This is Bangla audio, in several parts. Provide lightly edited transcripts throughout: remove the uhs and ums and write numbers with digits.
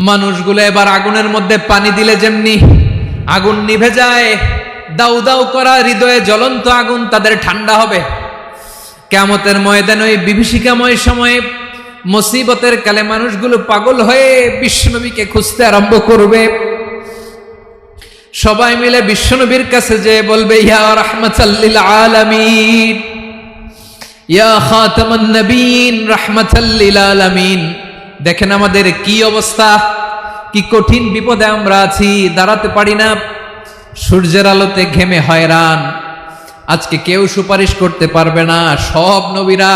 মানুষগুলো এবার আগুনের মধ্যে পানি দিলে যেমনি আগুন নিভে যায়, দাউ দাউ করা হৃদয়ে জ্বলন্ত আগুন তাদের ঠান্ডা হবে। কিয়ামতের ময়দানে ওই বিভীষিকাময় সময়ে মুসিবতের কালে মানুষগুলো পাগল হয়ে বিশ্বনবীকে খুঁজতে আরম্ভ করবে। সবাই মিলে বিশ্বনবীর কাছে যেয়ে বলবে, ইয়া রাহমাতাল লিল আলামিন, ইয়া খাতামান নবীন, রাহমাতাল লিল আলামিন। দেখেন আমাদের কি অবস্থা, কি কঠিন বিপদে আমরা আছি, দাঁড়াতে পারি না, সূর্যের আলোতে ঘেমে হয়রান। আজকে কেউ সুপারিশ করতে পারবে না। সব নবীরা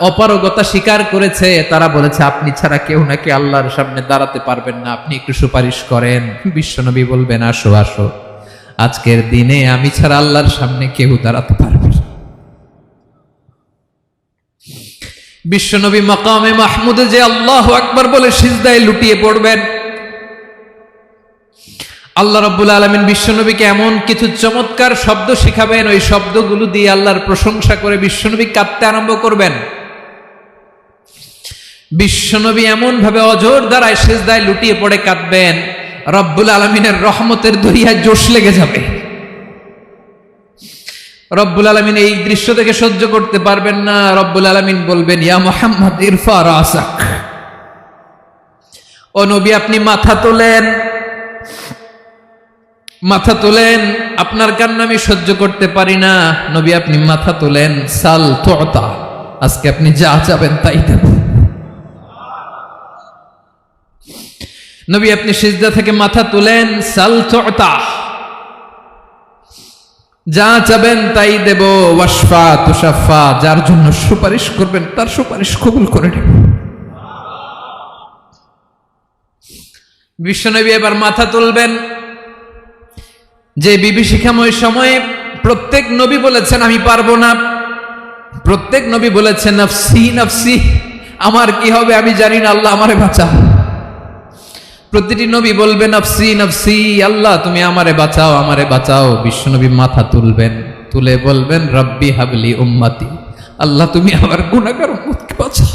অপারগতা স্বীকার করেছে, তারা বলেছে আপনি ছাড়া কেউ নাকি আল্লাহর সামনে দাঁড়াতে পারবেন না, আপনি একটু সুপারিশ করেন। বিশ্বনবী বলবেন, আসো আসো, আজকের দিনে আমি ছাড়া আল্লাহর সামনে কেউ দাঁড়াতে পারবে না। বিশ্বনবী মাকামে মাহমুদে যে আল্লাহু আকবার বলে সিজদায় লুটিয়ে পড়বেন। আল্লাহ রাব্বুল আলামিন বিশ্বনবীকে এমন কিছু চমৎকার শব্দ শিখাবেন, ওই শব্দগুলো দিয়ে আল্লাহর প্রশংসা করে বিশ্বনবী কাঁদতে আরম্ভ করবেন। বিশ্বনবী এমন ভাবে অজর দ্বারায় সিজদায় লুটিয়ে পড়ে কাঁদবেন, রব্বুল আলামিনের রহমতের দরিয়ায় জোশ লেগে যাবে। রব্বুল আলামিন এই দৃশ্য থেকে সহ্য করতে পারবেন না। রব্বুল আলামিন বলবেন, ইয়া মুহাম্মদ ইরফা রাসাক, ও নবী আপনি মাথা তোলেন, মাথা তোলেন, আপনার কান্না আমি সহ্য করতে পারি না। নবী আপনি মাথা তোলেন, সাল তুতা, আজকে আপনি যা চাবেন তাই দেব। নবী আপনি সিজদা থেকে মাথা তুলেন, সাল তুতা, যা চাবেন তাই দেব। ওয়াশফা তুশাফা, যার জন্য সুপারিশ করবেন তার সুপারিশ কবুল করে নেব। বিশ্বনবী এবার মাথা তুলবেন। যে বিভীষিকাময় সময়ে প্রত্যেক নবী বলেছেন আমি পারবো না, প্রত্যেক নবী বলেছেন নফসি নফসি, আমার কি হবে আমি জানি না, আল্লাহ আমারে বাঁচাও। প্রতিটি নবী বলবে নফসি নফসি, আল্লাহ তুমি আমারে বাঁচাও, আমারে বাঁচাও। বিশ্বনবী মাথা তুলবেন, তুলে বলবেন রব্বি হাবলি উম্মতি, আল্লাহ তুমি আমার গুনাহগার উম্মতকে বাঁচাও।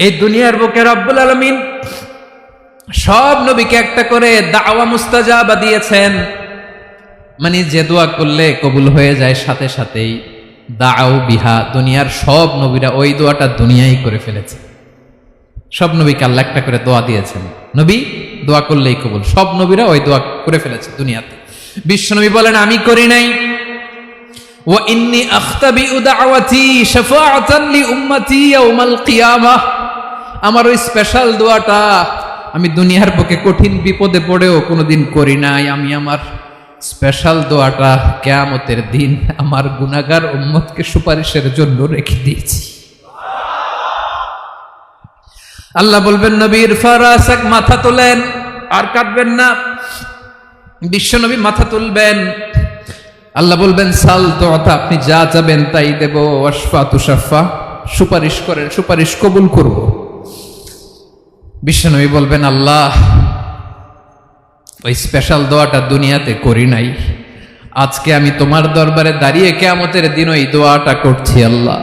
এই দুনিয়ার বুকে রব্বুল আলামিন সব নবীকে একটা করে দাওয়া মুস্তাজাবা দিয়েছেন, মানে যে দোয়া করলে কবুল হয়ে যায় সাথে সাথেই। দাও বিহা, দুনিয়ার সব নবীরা ওই দোয়াটা দুনিয়ায় করে ফেলেছে। সব নবীকে আল্লাহ একটা করে দোয়া দিয়েছেন, নবী দোয়া করলেই কবুল। সব নবীরা ওই দোয়া করে ফেলেছে দুনিয়াতে। বিশ্বনবী বলেন আমি করি নাই। ওয়া ইন্নী আখতাবিউ দাওয়াতি শাফাআতান লি উম্মতি ইয়াউমাল কিয়ামাহ, আমার ওই স্পেশাল দোয়াটা আমি দুনিয়ার বুকে কঠিন বিপদে পড়েও কোনোদিন করি নাই। আমি আমার স্পেশাল দোয়াটা কিয়ামতের দিন আমার গুনাহগার উম্মতকে সুপারিশের জন্য রেখে দিয়েছি। আল্লাহ বলবেন নবী ইরফা রাসাক, মাথা তোলেন, আর কাঁদবেন না। বিশ্বনবী মাথা তুলবেন, আল্লাহ বলবেন সাল তুতা, আপনি যা চাবেন তাই দেব। ওয়াশফা তুশাফা, সুপারিশ করেন, সুপারিশ কবুল করব। বিশ্বনবী বলবেন আল্লাহ ওই স্পেশাল দোয়াটা দুনিয়াতে করি নাই, আজকে আমি তোমার দরবারে দাঁড়িয়ে কিয়ামতের দিন ওই দোয়াটা করছি। আল্লাহ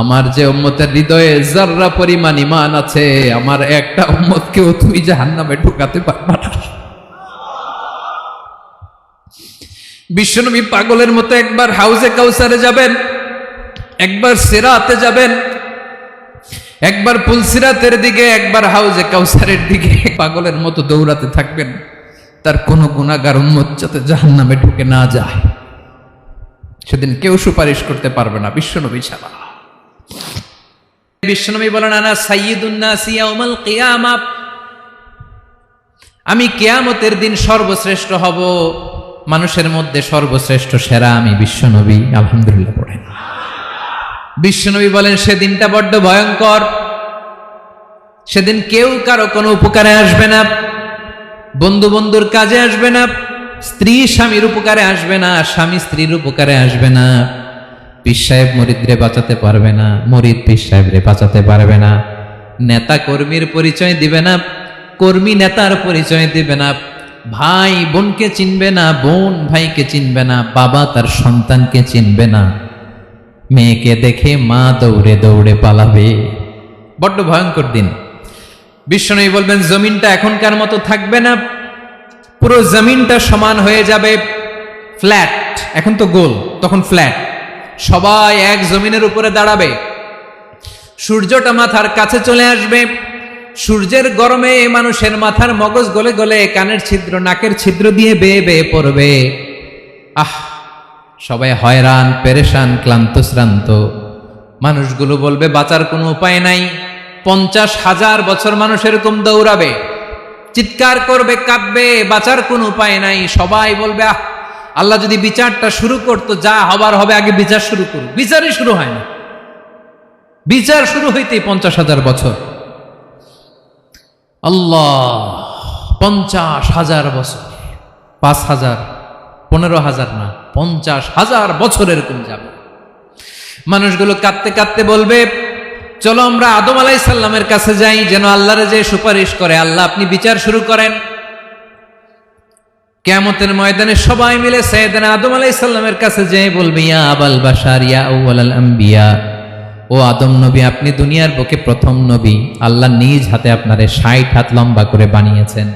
আমার যে উম্মতের হৃদয়ে যাররা পরিমাণ ঈমান আছে, আমার একটা উম্মতকেও তুমি জাহান্নামে ঢুকাতে পারবা না। বিশ্বনবী পাগলের মতো একবার হাউজে কাউসারে যাবেন, একবার সিরাতে যাবেন, একবার পুলসিরাতের দিকে, একবার হাউজে কাউসারের দিকে, পাগলের মতো দৌড়াতে থাকবেন, তার কোনো গুনাহগার উম্মত যাতে জাহান্নামে ঢুকে না যায়। সেদিন কেউ সুপারিশ করতে পারবে না বিশ্বনবী ছাড়া। বিশ্বনবী বলেন আনা সাইয়্যিদুন নাসি ইয়াউমাল কিয়ামাহ, আমি কিয়ামতের দিন সর্বশ্রেষ্ঠ হব, মানুষের মধ্যে সর্বশ্রেষ্ঠ সেরা আমি বিশ্বনবী। আলহামদুলিল্লাহ পড়েন। বিশ্বনবী বলেন সেদিনটা বড্ড ভয়ঙ্কর, সেদিন কেউ কারো কোনো উপকারে আসবে না, বন্ধু বন্ধুর কাজে আসবে না, স্ত্রী স্বামীর উপকারে আসবে না, স্বামী স্ত্রীর উপকারে আসবে না, পীর সাহেব মুরিদরে বাঁচাতে পারবে না, মুরিদ পীর সাহেবরে বাঁচাতে পারবে না, নেতা কর্মীর পরিচয় দিবে না, কর্মী নেতার পরিচয় দিবে না, ভাই বোনকে চিনবে না, বোন ভাইকে চিনবে না, বাবা তার সন্তানকে চিনবে না, মেয়েকে দেখে মা দৌড়ে দৌড়ে পালাবে, বড্ড ভয়ঙ্কর দিন। বিশ্বনবী বলবেন জমিনটা এখনকার মতো থাকবে না, পুরো জমিনটা সমান হয়ে যাবে, ফ্ল্যাট। এখন তো গোল, তখন ফ্ল্যাট। সবাই এক জমিনের উপরে দাঁড়াবে, সূর্যটা মাথার কাছে চলে আসবে, সূর্যের গরমে মানুষের মাথার মগজ গলে গলে কানের ছিদ্র নাকের ছিদ্র দিয়ে বেয়ে বেয়ে পড়বে। সবাই হয়রান, পেরেশান, ক্লান্ত শ্রান্ত। মানুষগুলো বলবে বাঁচার কোনো উপায় নাই। 50,000 বছর মানুষ এরকম দৌড়াবে, চিৎকার করবে, কাঁদবে, বাঁচার কোনো উপায় নাই। সবাই বলবে আল্লাহ যদি বিচারটা শুরু করতো, যা হবার হবে, আগে বিচার শুরু করুক। বিচারই শুরু হয় না, বিচার শুরু হইতেই 50,000 বছর। আল্লাহ, 50,000 বছর, 5,000, 15,000 না, 50,000 বছর এরকম যাবে। মানুষগুলো কাঁদতে কাঁদতে বলবে চলো আমরা আদম আলাইহিস সালামের কাছে যাই, যেন আল্লাহরে যে সুপারিশ করে, আল্লাহ আপনি বিচার শুরু করেন। কিয়ামতের ময়দানে সবাই মিলে সাইয়েদনা আদম আলাইহিস সালামের কাছে যেয়ে বলবে ইয়া আবাল বাশার ইয়া আউয়ালাল আম্বিয়া, ও আদম নবী, আপনি দুনিয়ার বুকে প্রথম নবী। আল্লাহ নিজ হাতে আপনারে 60 হাত লম্বা করে বানিয়েছেন,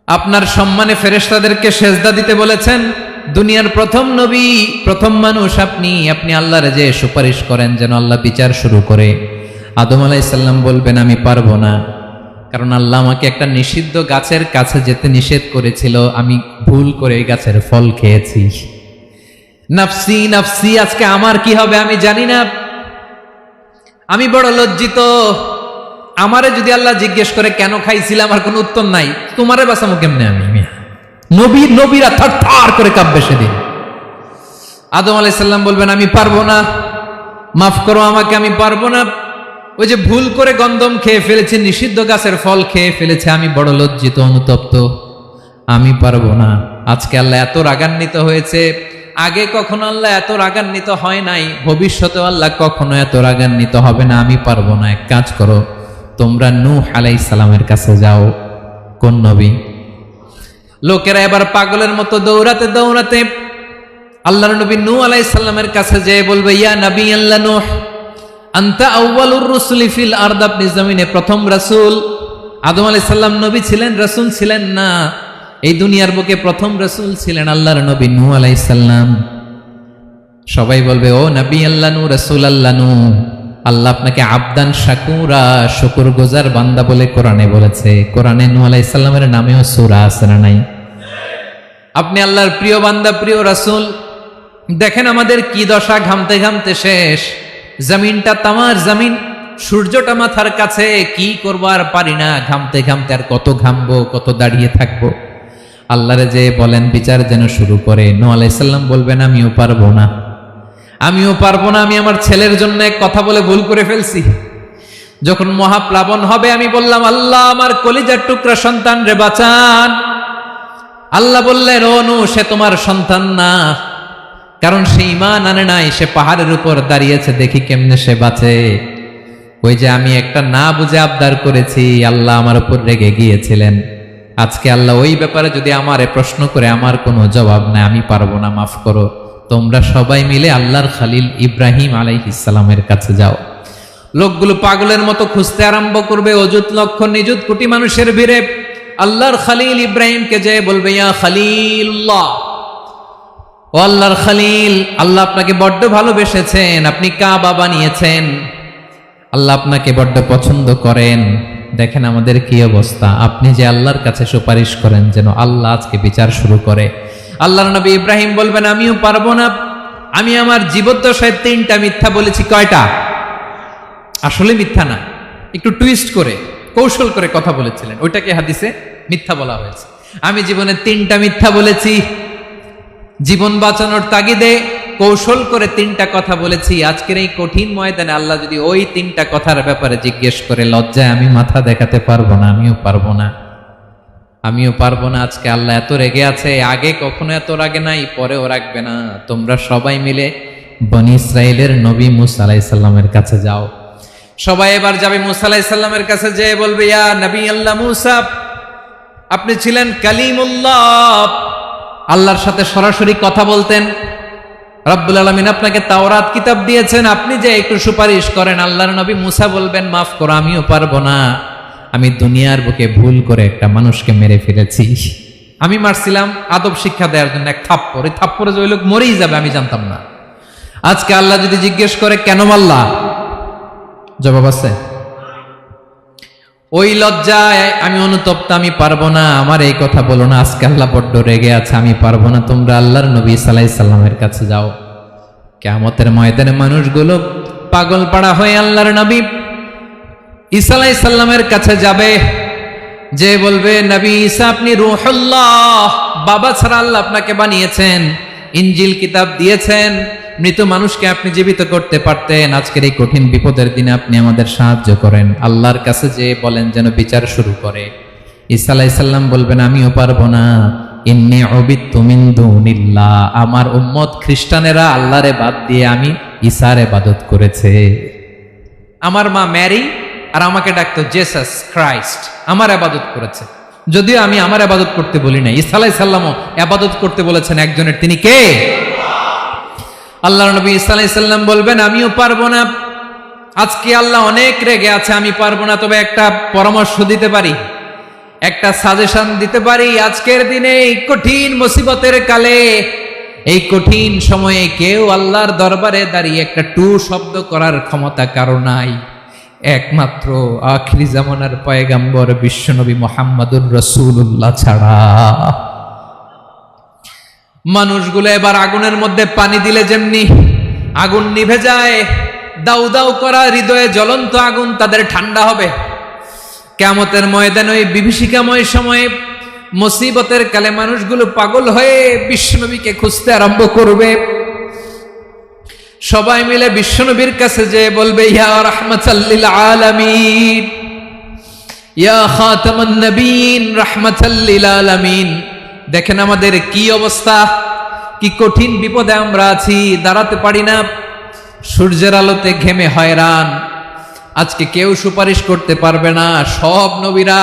আপনার সম্মানে ফেরেশতাদেরকে সেজদা দিতে বলেছেন। দুনিয়ার প্রথম নবী, প্রথম মানুষ আপনি। আপনি আল্লাহরে যে সুপারিশ করেন যেন আল্লাহ বিচার শুরু করে। আদম আলাইহিস সালাম বলবেন আমি পারবো না, কারণ আল্লাহ আমাকে একটা নিষিদ্ধ গাছের কাছে যেতে নিষেধ করেছিল, আমি ভুল করে এই গাছের ফল খেয়েছি। নাফসি নাফসি, আজকে আমার কি হবে আমি জানি না, আমি বড় লজ্জিত। আমারে যদি আল্লাহ জিজ্ঞেস করে কেন খাইছিলাম, আমার কোনো উত্তর নাই। তোমারে বাঁচামো কেমনে আমি? নবীরা থার করে কাঁপবে সেদিন। আদম আলাইহিস সালাম বলবেন আমি পারবো না, মাফ করো আমাকে, আমি পারবো না। ওই যে ভুল করে গন্ধম খেয়ে ফেলেছি, নিষিদ্ধ গাছের ফল খেয়ে ফেলেছে, আমি বড় লজ্জিত, অনুতপ্ত, আমি পারবো না। আজকে আল্লাহ এত রাগান্বিত হয়েছে, আগে কখনো আল্লাহ এত রাগান্বিত হয় নাই, ভবিষ্যতেও আল্লাহ কখনো এত রাগান্বিত হবে না। আমি পারবো না। এক কাজ করো, তোমরা নূহ আলাইহিস সালামের কাছে যাও। কোন নবী? লোকেরা এবার পাগলের মতো দৌড়াতে দৌড়াতে আল্লাহর নবী নূহ আলাইহিস সালামের কাছে যেয়ে বলবে ইয়া নবী আল্লাহ নূহ, আনতা আউয়ালুর রুসুলি ফিল আরদ, আপনি জমিনে প্রথম রাসূল। আদম আলাইহিস সালাম নবী ছিলেন, রাসূল ছিলেন না। এই দুনিয়ার বুকে প্রথম রাসূল ছিলেন আল্লাহর নবী নূহ আলাইহিস সালাম। সবাই বলবে ও নবী আল্লাহ নূহ, রাসূল আল্লাহ নূহ, আল্লাহ আপনাকে আবদান শাকুরা, শুকরগুজার বান্দা বলে কোরআনে বলেছে। কোরআনে নূহ আলাইহিস সালামের নামেও সূরা আছে না নাই? আপনি আল্লাহর প্রিয় বান্দা, প্রিয় রাসূল। দেখেন আমাদের কি দশা, ঘামতে ঘামতে শেষ। জমিনটা তামার জমিন, সূর্যটা মাথার কাছে, কি করবো আর পারি না, ঘামতে ঘামতে আর কত ঘামবো, কত দাঁড়িয়ে থাকবো। আল্লাহরে যে বলেন বিচার যেন শুরু করে। নূহ আলাইহিস সালাম বলবেন আমিও পারবো না, আমিও পারবো না। আমি আমার ছেলের জন্য কথা বলে ভুল করে ফেলছি। যখন মহাপ্লাবন হবে আমি বললাম আল্লাহ আমার কলিজার টুকরা সন্তান রে বাঁচান। আল্লাহ বললেন ও নূহ, সে তোমার সন্তান না, কারণ সে ঈমান আনে নাই, সে পাহাড়ের উপর দাঁড়িয়েছে, দেখি কেমনে সে বাঁচে। ওই যে আমি একটা না বুঝে আবদার করেছি, আল্লাহ আমার উপর রেগে গিয়েছিলেন। আজকে আল্লাহ ওই ব্যাপারে যদি আমারে প্রশ্ন করে, আমার কোনো জবাব নাই, আমি পারবো না, মাফ করো। তোমরা সবাই মিলে আল্লাহর খালিল ইব্রাহিম আলাইহিস সালামের কাছে যাও। লোকগুলো পাগলের মতো খুঁজতে আরম্ভ করবে, অযুত লক্ষ নিযুত কোটি মানুষের ভিড়ে আল্লাহর খালিল ইব্রাহিমকে যে বলবে ইয়া খালিলুল্লাহ, ও আল্লাহর খালিল, আল্লাহ আপনাকে বড্ড ভালোবেসেছেন, আপনি কাবা বানিয়েছেন, আল্লাহ আপনাকে বড্ড পছন্দ করেন। দেখেন আমাদের কি অবস্থা। আপনি যে আল্লাহর কাছে সুপারিশ করেন যেন আল্লাহ আজকে বিচার শুরু করে। আল্লাহর নবী ইব্রাহিম বলবেন আমিও পারবো না, আমি আমার জীবদ্দশায় 3টা মিথ্যা বলেছি। কয়টা? আসলে মিথ্যা না, একটু টুইস্ট করে, কৌশল করে কথা বলেছিলেন, ওইটাকে হাদিসে মিথ্যা বলা হয়েছে। আমি জীবনে 3টা মিথ্যা বলেছি, জীবন বাঁচানোর তাগিদে কৌশল করে 3টা কথা বলেছি। আজকের এই কঠিন ময়দানে আল্লাহ যদি ওই 3টা কথার ব্যাপারে জিজ্ঞেস করে, লজ্জায় আমি মাথা দেখাতে পারবো না, আমিও পারবো না, আমিও পারবো না। আজকে আল্লাহ এত রেগে আছে, আগে কখনো এত রাগে নাই, পরেও রাখবে না। তোমরা সবাই মিলে বনি ইসরাইলের নবী মূসা আলাইহিস সালামের কাছে যাও। সবাই এবার যাবে মূসা আলাইহিস সালামের কাছে, যেয়ে বলবে ইয়া নবী আল্লাহ মূসা, আপনি ছিলেন কালিমুল্লাহ, আল্লাহর সাথে সরাসরি কথা বলতেন। রব্বুল আলামিন আপনাকে তাওরাত কিতাব দিয়েছেন, আপনি যে একটু সুপারিশ করেন। আল্লাহর নবী মুসা বলবেন, মাফ করো, আমিও পারবো না, আমি দুনিয়ার বুকে ভুল করে একটা মানুষকে মেরে ফেলেছি। আমি মারছিলাম আদব শিক্ষা দেওয়ার জন্য এক থাপ্পড়, এই থাপ্পড়ে যে ওই লোক মরেই যাবে আমি জানতাম না। আজকে আল্লাহ যদি জিজ্ঞেস করে কেন মারলা, জবাব আছে? ওই লজ্জায় আমি অনুতপ্ত, আমি পারবো না, আমার এই কথা বলো না। আজকে আল্লাহ বড্ড রেগে আছে, আমি পারবো না, তোমরা আল্লাহর নবী ঈসা আলাইহিস সালামের কাছে যাও। কিয়ামতের ময়দানে মানুষগুলো পাগল পাড়া হয়ে আল্লাহর নবী ঈসা আলাইহিস সালামের কাছে যাবে, যে বলবে, নবী ঈসা আপনি রূহুল্লাহ, বাবা ছাড়া আল্লাহ আপনাকে বানিয়েছেন, ইনজিল কিতাব দিয়েছেন, মৃত মানুষকে আপনি জীবিত করতে পারতেন, আজকের এই কঠিন বিপদের দিনে আপনি আমাদের সাহায্য করেন। আল্লাহর কাছে যে বলেন যেন বিচার শুরু করে। ঈসা আলাইহিস সালাম বলবেন, আমিও পারবো না, ইন্নী উবিদতু মিন দুনিল্লাহ, আমার উম্মত খ্রিস্টানেরা আল্লাহরে বাদ দিয়ে আমি ঈসার ইবাদত করেছে। আমার মা ম্যারি আর আমাকে ডাকতো জেসাস ক্রাইস্ট, আমার ইবাদত করেছে, যদিও আমি আমার ইবাদত করতে বলি না। ঈসা আলাইহিস সালামও ইবাদত করতে বলেছেন একজনের, তিনি কে? আল্লাহর নবী ঈসা আলাইহিস সালাম বলবেন, আমিও পারবো না, আজকে আল্লাহ অনেক রেগে আছে, আমি পারবো না, তবে একটা পরামর্শ দিতে পারি, একটা সাজেশন দিতে পারি। আজকের দিনে এই কঠিন মুসিবতের কালে, এই কঠিন সময়ে কেউ আল্লাহর দরবারে দাঁড়িয়ে একটা টু শব্দ করার ক্ষমতা কারো নাই, একমাত্র আখিরি জামানার পয়গাম্বর বিশ্বনবী মুহাম্মদুর রাসূলুল্লাহ ছাড়া। মানুষগুলো এবার আগুনের মধ্যে পানি দিলে যেমনি আগুন নিভে যায়, দাউ দাউ করা হৃদয়ে জ্বলন্ত আগুন তাদের ঠান্ডা হবে। কিয়ামতের ময়দানে ওই বিভীষিকাময় সময়ে মুসিবতের কালে মানুষগুলো পাগল হয়ে বিশ্বনবীকে খুঁজতে আরম্ভ করবে। সবাই মিলে বিশ্বনবীর কাছে যেয়ে বলবে, ইয়া রাহমাতাল লিল আলামিন, ইয়া খাতামান নবীন, রাহমাতাল লিল আলামিন। দেখেন আমাদের কি অবস্থা, কি কঠিন বিপদে আমরা আছি, দাঁড়াতে পারি না, সূর্যের আলোতে ঘেমে হয়রান। আজকে কেউ সুপারিশ করতে পারবে না। সব নবীরা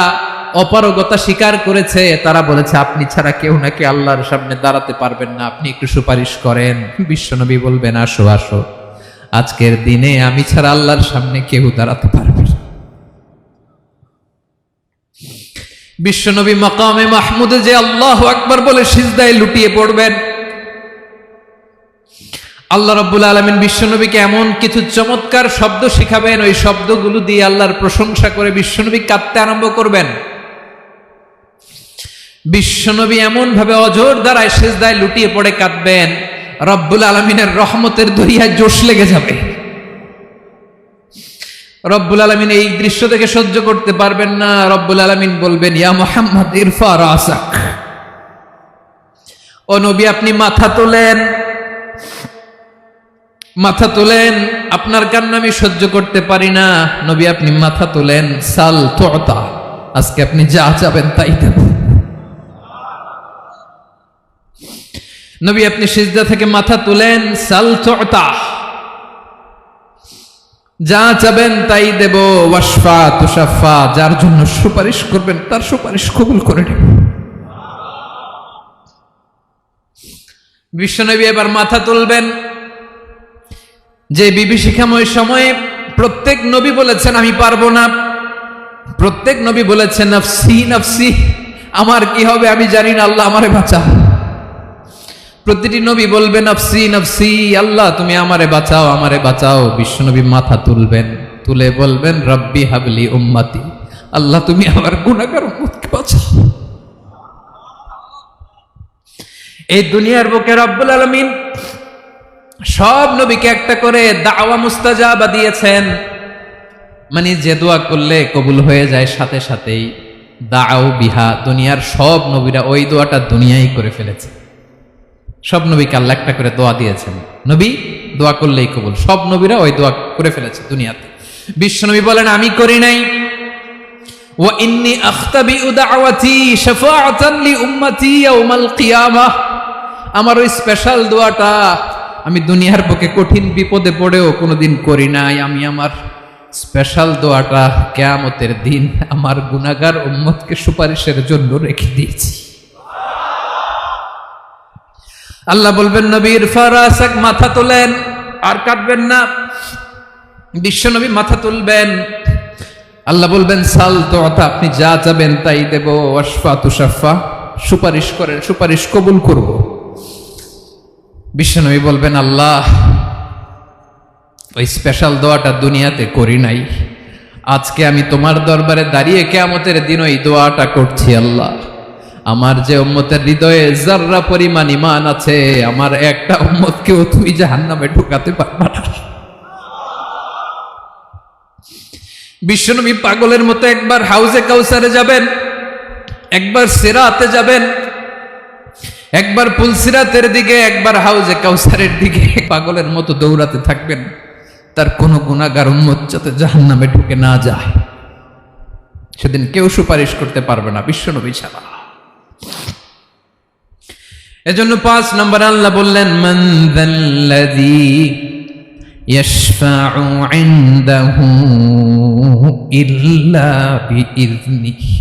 অপারগতা স্বীকার করেছে, তারা বলেছে আপনি ছাড়া কেউ নাকি আল্লাহর সামনে দাঁড়াতে পারবেন না, আপনি একটু সুপারিশ করেন। বিশ্বনবী বলবেন, আসো আসো, আজকের দিনে আমি ছাড়া আল্লাহর সামনে কেউ দাঁড়াতে পারবে না। বিশ্বনবী মাকামে মাহমুদে যে আল্লাহু আকবার বলে সিজদায় লুটিয়ে পড়বেন। আল্লাহ রাব্বুল আলামিন বিশ্বনবীকে এমন কিছু চমৎকার শব্দ শিখাবেন, ওই শব্দগুলো দিয়ে আল্লাহর প্রশংসা করে বিশ্বনবী কাঁদতে আরম্ভ করবেন। বিশ্বনবী এমন ভাবে অজর দ্বারায় সিজদায় লুটিয়ে পড়ে কাঁদবেন, রব্বুল আলামিনের রহমতের দরিয়ায় জোশ লেগে যাবে। রব্বুল আলামিন এই দৃশ্য থেকে সহ্য করতে পারবেন না। রব্বুল আলামিন বলবেন, ইয়া মুহাম্মদ ইরফা রাসাক, ও নবী আপনি মাথা তোলেন, মাথা তোলেন, আপনার কান্না আমি সহ্য করতে পারি না। নবী আপনি মাথা তোলেন, সাল তুতা, আজকে আপনি যা চাবেন তাই দেব। নবী আপনি সিজদা থেকে মাথা তুলেন, সাল তুতা, যা চাবেন তাই দেব। ওয়াশফা তুশাফা, যার জন্য সুপারিশ করবেন তার সুপারিশ কবুল করে নেব। বিশ্বনবী এবার মাথা তুলবেন। যে বিভীষিকাময় সময়ে প্রত্যেক নবী বলেছেন আমি পারবো না, প্রত্যেক নবী বলেছেন নফসি নফসি, আমার কি হবে আমি জানি না, আল্লাহ আমারে বাঁচাও। প্রতিটি নবী বলবে নফসি নফসি, আল্লাহ তুমি আমারে বাঁচাও, আমারে বাঁচাও। বিশ্বনবী মাথা তুলবেন, তুলে বলবেন রব্বি হাবলি উম্মতি, আল্লাহ তুমি আমার গুনাহগার উম্মতকে বাঁচাও। এই দুনিয়ার বুকে রব্বুল আলামিন সব নবীকে একটা করে দাওয়া মুস্তাজাবা দিয়েছেন, মানে যে দোয়া করলে কবুল হয়ে যায় সাথে সাথেই। দাও বিহা, দুনিয়ার সব নবীরা ওই দোয়াটা দুনিয়ায় করে ফেলেছে। সব নবীকে আল্লাহ একটা করে দোয়া দিয়েছেন, নবী দোয়া করলেই কবুল। সব নবীরা ওই দোয়া করে ফেলেছে দুনিয়াতে। বিশ্বনবী বলেন আমি করি নাই। ওয়া ইন্নী আখতাবিউ দাওয়াতি শাফাআতান লি উম্মতি ইয়াউমাল কিয়ামাহ, আমার ওই স্পেশাল দোয়াটা আমি দুনিয়ার বুকে কঠিন বিপদে পড়েও কোনোদিন করি নাই। আমি আমার স্পেশাল দোয়াটা কিয়ামতের দিন আমার গুনাহগার উম্মতকে সুপারিশের জন্য রেখে দিয়েছি। আল্লাহ বলবেন নবীর ফারাসাক, মাথা তোলেন, আর কাটবেন না। বিশ্ব নবী মাথা তুলবেন। আল্লাহ বলবেন সাল তো, আপনি যা চাবেন তাই দেব। ওয়াশফা তুশাফা, সুপারিশ করেন, সুপারিশ কবুল করব। বিশ্ব নবী বলবেন আল্লাহ, ওই স্পেশাল দোয়াটা দুনিয়াতে করি নাই, আজকে আমি তোমার দরবারে দাঁড়িয়ে কিয়ামতের দিন ওই দোয়াটা করছি। আল্লাহ, আমার যে উম্মতের হৃদয়ে যাররা পরিমাণ ঈমান আছে, আমার একটা উম্মতকেও তুই জাহান্নামে ঢুকাতে পারবা না। বিশ্বনবী পাগলের মতো একবার হাউজে কাউসারে যাবেন, একবার সিরাতে যাবেন, একবার পুলসিরাতের দিকে, একবার হাউজে কাউসারের দিকে পাগলের মতো দৌড়াতে থাকবেন। তার কোনো গুনাহগার উম্মত যাতে জাহান্নামে ঢুকে না যায়। সেদিন কেউ সুপারিশ করতে পারবে না বিশ্বনবী ছাড়া। এজন্য 5 নম্বর আল্লাহ বললেন মান যাল্লাযী ইয়াশফাউ ইনদাহু ইল্লা বিইযনিহি।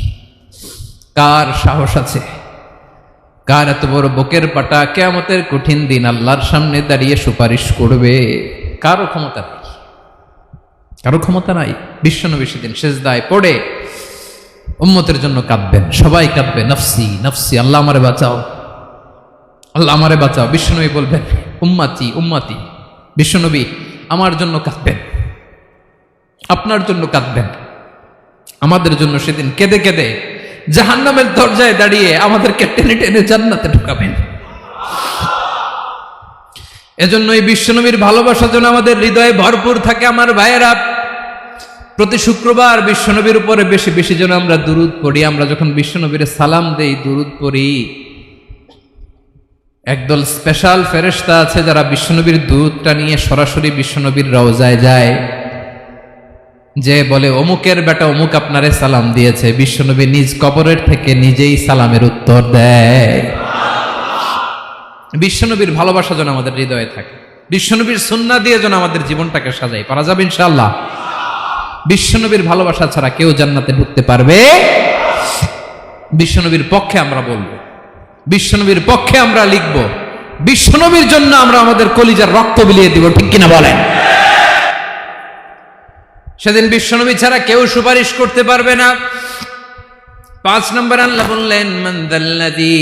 কার সাহস আছে, কার এত বড় বুকের পাটা কিয়ামতের কঠিন দিন আল্লাহর সামনে দাঁড়িয়ে সুপারিশ করবে? কারো ক্ষমতা নেই, কারো ক্ষমতা নাই। বিশ্বনবী সেদিন সেজদায় পড়ে উম্মতের জন্য কাঁদবেন, সবাই কাঁদবে, নফসি নফসি, আল্লাহ আমারে বাঁচাও, আল্লাহ আমারে বাঁচাও। বিশ্বনবী বলবেন উম্মতি উম্মতি। বিশ্বনবী আমার জন্য কাঁদবেন, আপনার জন্য কাঁদবেন, আমাদের জন্য সেদিন কেঁদে কেঁদে জাহান্নামের দরজায় দাঁড়িয়ে আমাদেরকে টেনে টেনে জান্নাতে ঢুকাবেন। এজন্য এই বিশ্বনবীর ভালোবাসা যেন আমাদের হৃদয়ে ভরপুর থাকে। আমার ভাইয়েরা, প্রতি শুক্রবার বিশ্বনবীর উপরে বেশি বেশি যেন আমরা দুরূদ পড়ি। আমরা যখন বিশ্বনবীর সালাম দেই, দুরূদ পড়ি, একদল স্পেশাল ফেরেশতা আছে যারা বিশ্বনবীর দুরূদটা নিয়ে সরাসরি বিশ্বনবীর রওজায় যায়, যে বলে অমুকের বেটা অমুক আপনারে সালাম দিয়েছে। বিশ্বনবী নিজ কবরের থেকে নিজেই সালামের উত্তর দেয়। বিশ্বনবীর ভালোবাসা যেন আমাদের হৃদয়ে থাকে, বিশ্বনবীর সুন্নাহ দিয়ে যেন আমাদের জীবনটাকে সাজাই। পারা যাবে ইনশাআল্লাহ। বিশ্বনবীর ভালোবাসা ছাড়া কেউ জান্নাতে ঢুকতে পারবে? বিশ্বনবীর পক্ষে আমরা বলবো, বিশ্বনবীর পক্ষে আমরা লিখব, বিশ্বনবীর জন্য আমরা আমাদের কলিজার রক্ত বিলিয়ে দিব, ঠিক কিনা বলেন? সেদিন বিশ্বনবী ছাড়া কেউ সুপারিশ করতে পারবে না। 5 নম্বর আল্লাহ বললেন মান যাল্লাযী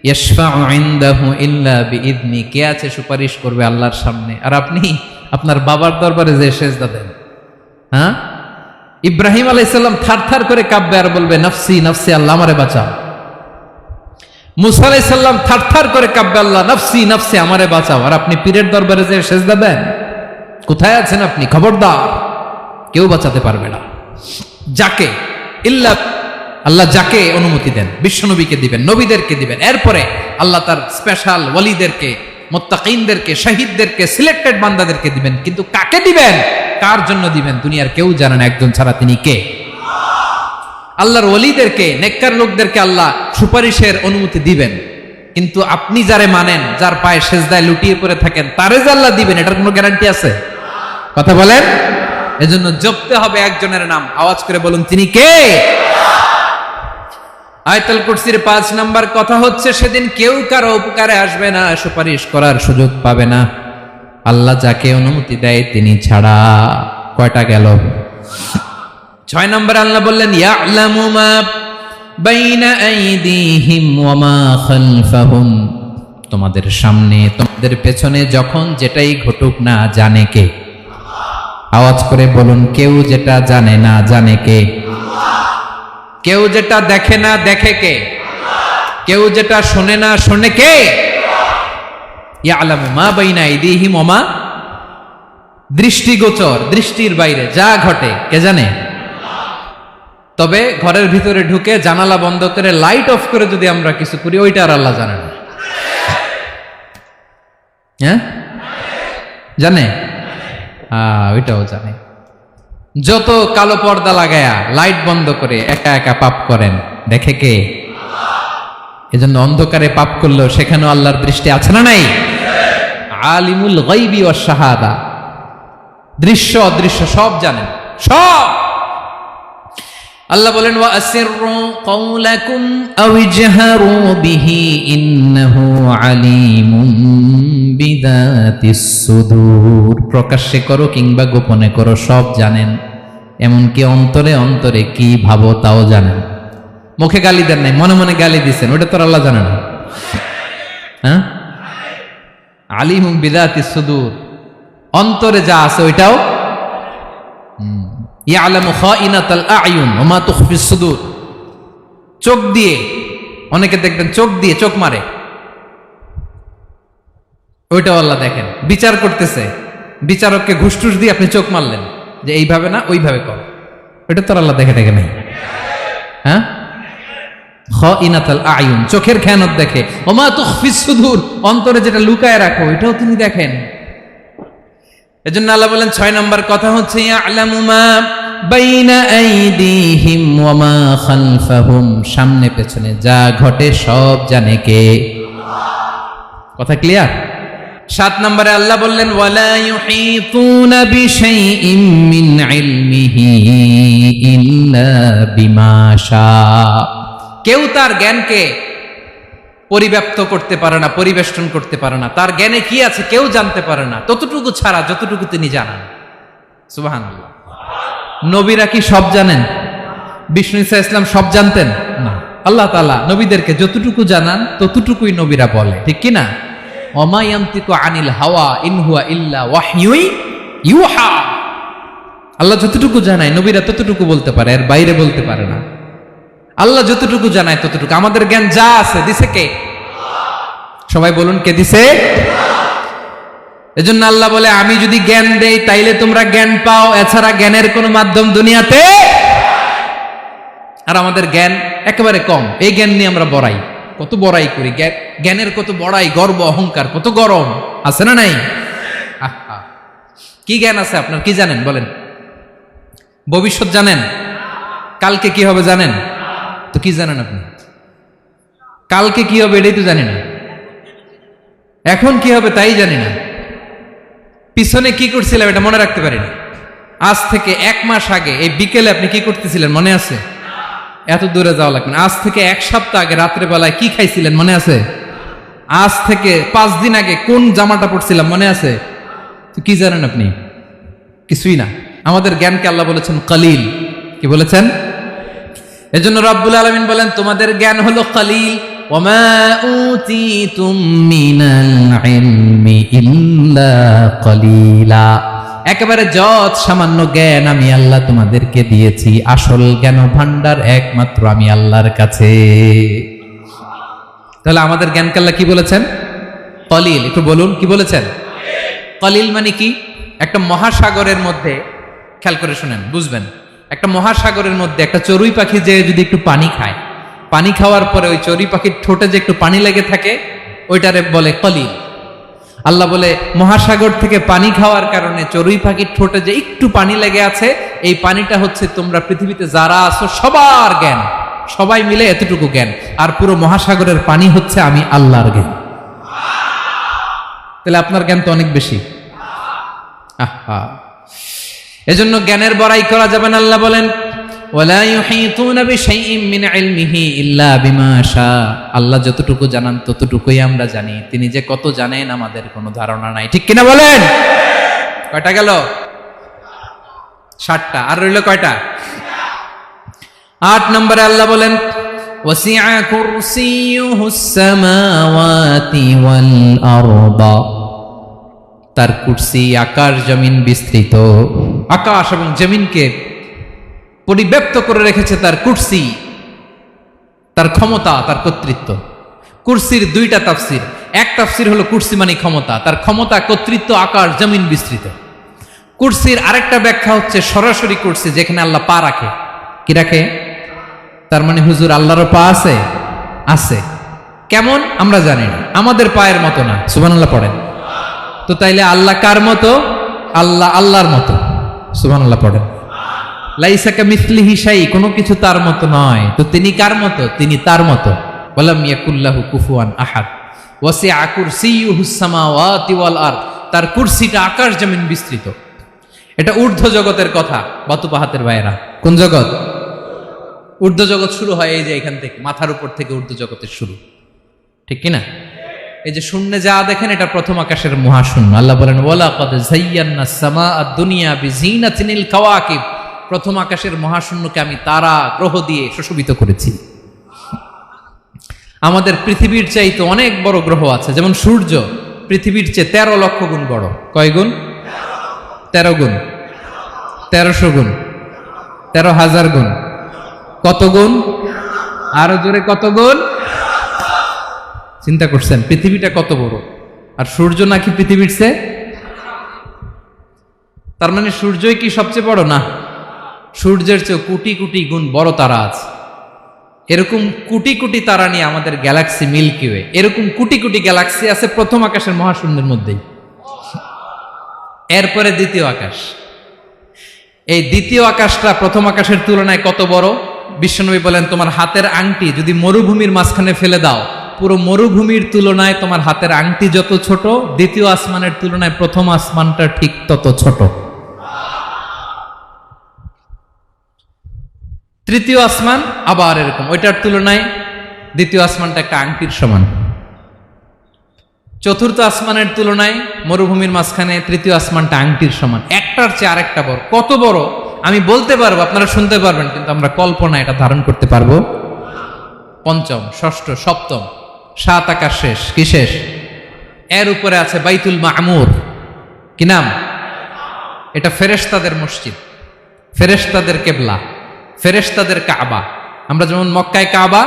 ইয়াশফাউ ইনদাহু ইল্লা বিইযনি। কে আছে সুপারিশ করবে আল্লাহর সামনে? আর আপনি আপনার বাবার দরবারে যে সেজদা দেন, হ্যাঁ, ইব্রাহিম আলাইহিস সালাম থারথার করে কাঁপবে আর বলবে নফসি নফসি, আল্লাহ আমারে বাঁচাও। মুসা আলাইহিস সালাম থারথার করে কাঁপবে, আল্লাহ নফসি নফসি, আমারে বাঁচাও। আর আপনি পীরের দরবারে যে সেজদা দেন, কোথায় আছেন আপনি? খবরদার, কেউ বাঁচাতে পারবে না। যাকে ইল্লা আল্লাহ যাকে অনুমতি দেন, বিশ্বনবীকে দিবেন, নবীদেরকে দিবেন, এরপরে আল্লাহ তার স্পেশাল ওয়ালিদেরকে, মুত্তাকিনদেরকে, শহীদদেরকে, সিলেক্টেড বান্দাদেরকে দিবেন। কিন্তু কাকে দিবেন, কার জন্য দিবেন, দুনিয়ার কেউ জানে না একজন ছাড়া, তিনি কে? আল্লাহর ওয়ালিদেরকে, নেককার লোকদেরকে আল্লাহ সুপারিশের অনুমতি দিবেন। কিন্তু আপনি যারে মানেন, যার পায়ে সেজদায় লুটিয়ে পড়ে থাকেন, তারে যে আল্লাহ দিবেন, এটার কোনো গ্যারান্টি আছে? কথা বলেন। এজন্য জপতে হবে একজনের নাম, আওয়াজ করে বলুন তিনি কে? আয়াতুল কুরসির 5 নাম্বার কথা হচ্ছে সেদিন কেউ কারো উপকারে আসবে না, সুপারিশ করার সুযোগ পাবে না, আল্লাহ যাকে অনুমতি দেয় তিনি ছাড়া। কয়টা গেল? 6 নাম্বার আল্লাহ বললেন ইয়ালামু মা বাইনা আইদিহিম ওয়া মা খালফাহুম। তোমাদের সামনে, তোমাদের পেছনে যখন যেটাই ঘটুক না জানে কে? আওয়াজ করে বলুন, কেউ যেটা জানে না জানে কে? কেউ যেটা দেখে না দেখে কে? কেউ যেটা শোনে না শোনে কে? ইয়ালামু মা বাইনা আইদিহিম ওয়া মা, দৃষ্টিগোচর, দৃষ্টির বাইরে যা ঘটে কে জানে? তবে ঘরের ভিতরে ঢুকে জানালা বন্ধ করে লাইট অফ করে যদি আমরা কিছু করি, ওইটা আর আল্লাহ জানে না। হ্যাঁ, জানে? ওইটাও জানে। যত কালো পর্দা লাগায়া লাইট বন্ধ করে একা একা পাপ করেন, দেখে কে? এজন্য অন্ধকারে পাপ করলেও সেখানেও আল্লাহর দৃষ্টি আছে না নাই? আলিমুল গায়বি ওয়াশ শাহাদা, দৃশ্য অদৃশ্য সব জানেন, সব। আল্লাহ বলেন ওয়া আসিররু কাওলাকুম আও ইজহারু বিহি ইন্নাহু আলিমুম বিযাতিস সুদূর। প্রকাশ্যে করো কিংবা গোপনে করো, সব জানেন, এমনকি অন্তরে অন্তরে কি ভাবো তাও জানেন। মুখে গালি দেন নাই, মনে মনে গালি দিছেন, ওটা তো আল্লাহ জানে না। হ্যাঁ, আলিমুম বিযাতিস সুদূর, অন্তরে যা আছে ওইটাও ইয়ালামু খাইনাতাল আ'য়ুন ওয়া মা তুখফিস সুদূর। চোখ দিয়ে, অনেকে দেখবেন চোখ দিয়ে চোখ মারে, ওইটাও আল্লাহ দেখেন। বিচার করতেছে, বিচারককে ঘুষ টুস দিয়ে আপনি চোখ মারলেন যে এইভাবে না ওইভাবে কর, ওইটা তো আল্লাহ দেখে দেখে নাই। হ্যাঁ, খাইনাতাল আ'য়ুন, চোখের খেয়ানত দেখে। ওয়া মা তুখফিস সুদূর, অন্তরে যেটা লুকায় রাখো ওইটাও তিনি দেখেন। এজন্য আল্লাহ বলেন 6 নম্বর কথা হচ্ছে ইয়ালামু মা বাইনা আইদিহিম ওয়া মা খালফাহুম, সামনে পেছনে যা ঘটে সব জানে কে? কথা ক্লিয়ার? 7 নম্বরে আল্লাহ বললেন ওয়ালা ইউহিতুনা বিশাইইম মিন ইলমিহি ইল্লা বিমা শা। কেউ তার জ্ঞানকে পরিব্যাপ্ত করতে পারে না, পরিবেষ্টন করতে পারে না। তার জ্ঞানে কি আছে কেউ জানতে পারে না, ততটুকু ছাড়া যতটুকু তিনি জানান। সুবহানাল্লাহ। নবীরা কি সব জানেন? বিষ্ণু ঈসা ইসলাম সব জানতেন না। আল্লাহ তাআলা নবীদেরকে যতটুকু জানান ততটুকুই নবীরা বলে, ঠিক কি না? ওমা ইয়ানতিকু আনিল হাওয়া ইন হুয়া ইল্লা ওয়াহয়ুই ইউহা। আল্লাহ যতটুকু জানায় নবীরা ততটুকু বলতে পারে, এর বাইরে বলতে পারে না। আল্লাহ যতটুকু জানায় ততটুকু। আমাদের জ্ঞান যা আছে দিছে কে? সবাই বলুন, কে দিছে? এজন্য আল্লাহ বলে আমি যদি জ্ঞান দেই তাইলে তোমরা জ্ঞান পাও, এছাড়া জ্ঞানের কোনো মাধ্যম দুনিয়াতে। আর আমাদের জ্ঞান একেবারে কম, এই জ্ঞান নিয়ে আমরা বড়াই, কত বড়াই করি, জ্ঞানের কত বড়াই, গর্ব অহংকার, কত গরম আছে না নাই? কি জ্ঞান আছে আপনার? কি জানেন বলেন? ভবিষ্যৎ জানেন? কালকে কি হবে জানেন? তো কি জানেন আপনি? কালকে কি হবে এটাই তো জানি না, এখন কি হবে তাই জানি না, পিছনে কি করছিলাম এটা মনে রাখতে পারি না। আজ থেকে 1 মাস আগে এই বিকেলে আপনি কি করতেছিলেন মনে আছে? এত দূরে যাওয়া লাগবে না। আজ থেকে 1 সপ্তাহ আগে রাত্রে বেলায় কি খাইছিলেন মনে আছে? আজ থেকে 5 দিন আগে কোন জামাটা পরছিলাম মনে আছে? তো কি জানেন আপনি? কিছুই না। আমাদের জ্ঞানকে আল্লাহ বলেছেন কলিল। কি বলেছেন? এজন্য রব্বুল আলামিন বলেন তোমাদের জ্ঞান হলো কলিল। ওয়ামা উতিতুম মিনাল ইলমি ইল্লা কলিলা। একেবারে যত সামান্য জ্ঞান আমি আল্লাহ তোমাদেরকে দিয়েছি, আসল জ্ঞান ভান্ডার একমাত্র আমি আল্লাহর কাছে। তাহলে আমাদের জ্ঞানকে আল্লাহ কি বলেছেন? কলিল। একটু বলুন কি বলেছেন? কলিল মানে কি? একটা মহাসাগরের মধ্যে, খেয়াল করে শুনেন বুঝবেন, একটা মহাসাগরের মধ্যে একটা চড়ুই পাখি যে যদি একটু পানি খায়, পানি খাওয়ার পরে ওই চড়ুই পাখির ঠোঁটে যে একটু পানি লেগে থাকে ওইটারে বলে কলিল। আল্লাহ বলে মহাসাগর থেকে পানি খাওয়ার কারণে চড়ুই পাখির ঠোঁটে যে একটু পানি লেগে আছে, এই পানিটা হচ্ছে তোমরা পৃথিবীতে যারা আছো সবার জ্ঞান, সবাই মিলে এতটুকু জ্ঞান, আর পুরো মহাসাগরের পানি হচ্ছে আমি আল্লাহর জ্ঞান। তাহলে আপনার জ্ঞান তো অনেক বেশি। এজন্য জ্ঞানের বড়াই করা যাবে না। আল্লাহ বলেন ওয়ালা ইউহিতুনা বিশাইইম মিন ইলমিহি ইল্লা বিমা শা। আল্লাহ যতটুকু জানান ততটুকুই আমরা জানি, তিনি যে কত জানেন আমাদের কোনো ধারণা নাই, ঠিক কিনা বলেন? কয়টা গেল? 7টা। আর রইল কয়টা? 8 নম্বরে আল্লাহ বলেন ওয়াসিআ কুরসিয়ুহুস সামাওয়াতি ওয়াল আরদা। তার কুরসি আকাশ জমিন বিস্তৃত, আকাশ এবং জমিনকে পরিব্যাপ্ত করে রেখেছে তার কুরসি, তার ক্ষমতা, তার কর্তৃত্ব। কুরসির 2টা তাফসির। এক তাফসির হলো কুরসি মানে ক্ষমতা, তার ক্ষমতা, কর্তৃত্ব, আকাশ জমিন বিস্তৃত। কুরসির আরেকটা ব্যাখ্যা হচ্ছে সরাসরি কুরসি, যেখানে আল্লাহ পা রাখে। কি রাখে? তার মানে হুজুর আল্লাহরও পা আছে? আছে। কেমন আমরা জানি না, আমাদের পায়ের মতো না। সুবহানাল্লাহ পড়েন তো। তাইলে আল্লাহ কার মতো? আল্লাহ আল্লাহর মতো। সুবহানাল্লাহ পড়েন। লাইসা কামিসলিহি শাই, কোনো কিছু তার মতো নয়। তো তিনি কার মতো? তিনি তার মতো। ওয়ালাম ইয়াকুল্লাহু কুফুয়ান আহাদ। ওয়াসিআ কুরসিয়ুহুস সামাওয়াতি ওয়াল আরদ। তার কুরসিটা আকাশ জমিন বিস্তৃত। এটা ঊর্ধ্ব জগতের কথা, বাতুপাহাতের ভাইয়েরা। কোন জগৎ? ঊর্ধ্ব জগৎ শুরু হয় এই যে এখান থেকে, মাথার উপর থেকে ঊর্ধ্ব জগতের শুরু, ঠিক কিনা? এই যে শূন্যে যা দেখেন এটা প্রথম আকাশের মহাশূন্য। আল্লাহ বলেন ওয়ালাকাদ যায়্যানাস সামাআদ দুনিয়া বিজিনাতিল কাওয়াকিব, প্রথম আকাশের মহাশূন্যকে আমি তারা গ্রহ দিয়ে সুশোভিত করেছি। আমাদের পৃথিবীর চাইতে অনেক বড় গ্রহ আছে, যেমন সূর্য পৃথিবীর চেয়ে 13 লক্ষ গুণ বড়। কয় গুণ? 13 গুণ, 1300 গুণ, 13,000 গুণ। কত গুণ? আরো জোরে কত গুণ? চিন্তা করছেন পৃথিবীটা কত বড়, আর সূর্য নাকি পৃথিবীর চেয়ে? তার মানে সূর্যই কি সবচেয়ে বড়? না, সূর্যের চেয়ে কোটি কোটি গুণ বড় তারা আছে। এরকম কোটি কোটি তারা নিয়ে আমাদের গ্যালাক্সি মিল্কি ওয়ে, এরকম কোটি কোটি গ্যালাক্সি আছে প্রথম আকাশের মহাশূন্যের মধ্যেই। এরপরে দ্বিতীয় আকাশ। এই দ্বিতীয় আকাশটা প্রথম আকাশের তুলনায় কত বড়? বিশ্বনবী বলেন তোমার হাতের আংটি যদি মরুভূমির মাঝখানে ফেলে দাও, পুরো মরুভূমির তুলনায় তোমার হাতের আংটি যত ছোট, দ্বিতীয় আসমানের তুলনায় প্রথম আসমানটা ঠিক তত ছোট। তৃতীয় আসমান আবার এরকম, ওইটার তুলনায় দ্বিতীয় আসমানটা একটা আংটির সমান। চতুর্থ আসমানের তুলনায় মরুভূমির মাঝখানে তৃতীয় আসমানটা আংটির সমান। একটার চেয়ে আরেকটা বড়। কত বড় আমি বলতে পারবো, আপনারা শুনতে পারবেন, কিন্তু আমরা কল্পনা এটা ধারণ করতে পারবো? পঞ্চম, ষষ্ঠ, সপ্তম, 7 আকাশ শেষ। কি শেষ? এর উপরে আছে বাইতুল মামুর। কি নাম? এটা ফেরেশতাদের মসজিদ, ফেরেশতাদের কেবলা, ফেরেশতাদের কাবা। আমরা যেমন মক্কায় কাবা,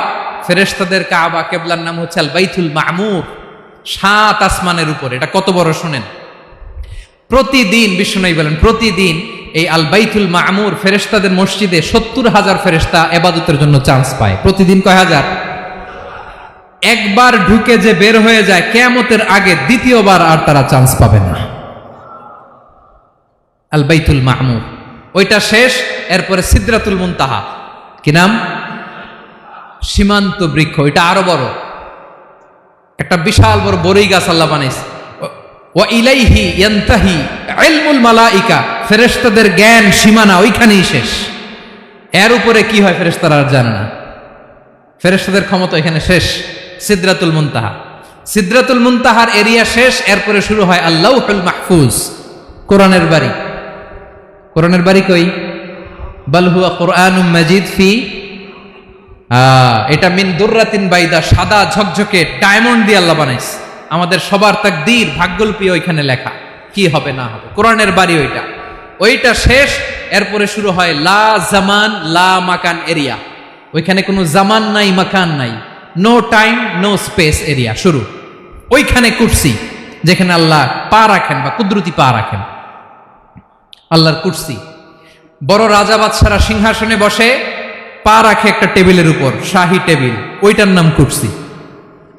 ফেরেশতাদের কাবা কেবলার নাম হচ্ছে আল বাইতুল মামুর। 7 আসমানের উপরে। এটা কত বড় শোনেন। প্রতিদিন বিশ্বনবী বলেন প্রতিদিন এই আল বাইতুল মামুর ফেরেশতাদের মসজিদে 70,000 ফেরেশতা ইবাদতের জন্য চান্স পায়। প্রতিদিন কয় হাজার? একবার ঢুকে যে বের হয়ে যায় কিয়ামতের আগে দ্বিতীয়বার আর তারা চান্স পাবে না। আল বাইতুল মামুর ওইটা শেষ। এরপরে সিদরাতুল মুনতাহা। কি নাম? সীমান্ত বৃক্ষ। এটা আরো বড়, একটা বিশাল বড় বড়ই গাছ আল্লাহ বানাইছে। ওয়া ইলাইহি ইয়ানতাহি ইলমুল মালাইকা, ফেরেশতাদের জ্ঞান সীমানা ওইখানেই শেষ। এর উপরে কি হয় ফেরেশতারা আর জানে না। ফেরেশতাদের ক্ষমতা এখানে শেষ। সিদরাতুল মুনতাহা, সিদরাতুল মুনতাহার এরিয়া শেষ। এরপরে শুরু হয় আল্লাহুল মাহফুজ, কোরআনের বাড়ি। কোরআনের বাড়ি কই? বাল হুয়া কুরআনুম মাজিদ ফি, এটা মিন দুররাতিন বাইদা, সাদা ঝকঝকে ডায়মন্ড দিয়ে আল্লাহ বানাইছে। আমাদের সবার তাকদীর ভাগ্যলিপি ওইখানে লেখা, কি হবে না হবে। কোরআনের বাড়ি ওইটা, ওইটা শেষ। এরপরে শুরু হয় লা জামান লা মাকান এরিয়া। ওইখানে কোনো জামান নাই, মাকান নাই, no time no space area শুরু। ওইখানে কুরসি, যেখানে আল্লাহ পা রাখেন বা কুদরতি পা রাখেন, আল্লাহর কুরসি। বড় রাজা বাদশারা সিংহাসনে বসে পা রাখে একটা টেবিলের উপর, শাহী টেবিল, ওইটার নাম কুরসি।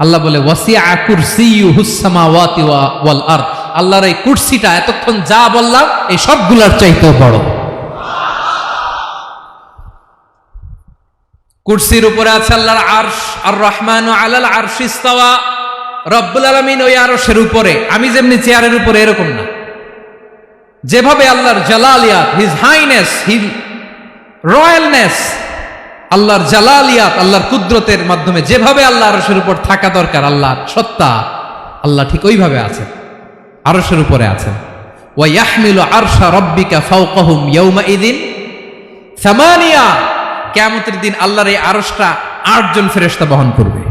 আল্লাহ বলে ওয়াসিআ কুরসিয়ুহুস সামাওয়াতি ওয়াল আরদ, আল্লাহর এই কুরসিটা এতক্ষণ যা বললাম এই সবগুলোর চাইতেও বড়। কুরসির উপরে আছে আল্লাহর আরশ। আর রহমানু আলাল আরশি ইস্তাওয়া, রব্বুল আলামিন ওই আরশের উপরে। আমি যেমনি চেয়ারের উপরে এরকম না, যেভাবে আল্লাহর জালালিয়াত, হিজ হাইনেস, হিজ রয়্যালনেস, আল্লাহর জালালিয়াত, আল্লাহর কুদরতের মাধ্যমে যেভাবে আল্লাহ আরশের উপর থাকা দরকার, আল্লাহর সত্তা, আল্লাহ ঠিক ওইভাবে আছেন, আরশের উপরে আছেন। ওয়া ইয়াহমিলু আরশা রাব্বিকা ফাওকাহুম ইয়াওমাইযিন সামানিয়া, কিয়ামতের দিন আল্লাহর এই আরশটা 8 জন ফেরেশতা বহন করবে।